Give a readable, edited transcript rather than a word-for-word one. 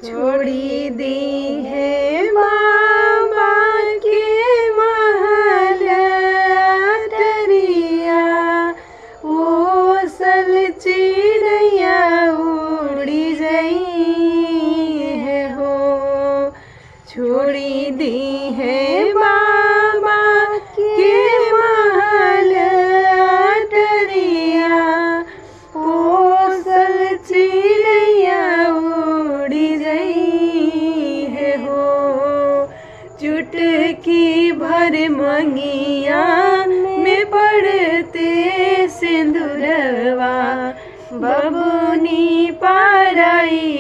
छोड़ी दी है बाबा के महल अटरिया, वो सल चिड़ैया उड़ी गई है हो। छोड़ी दी है बाबा के महल अटरिया, वो सल चिड़ैया उड़ी गई है हो। चुटकी भर मंगिया में पड़ते सिंदूरवा, बबुनी पाराई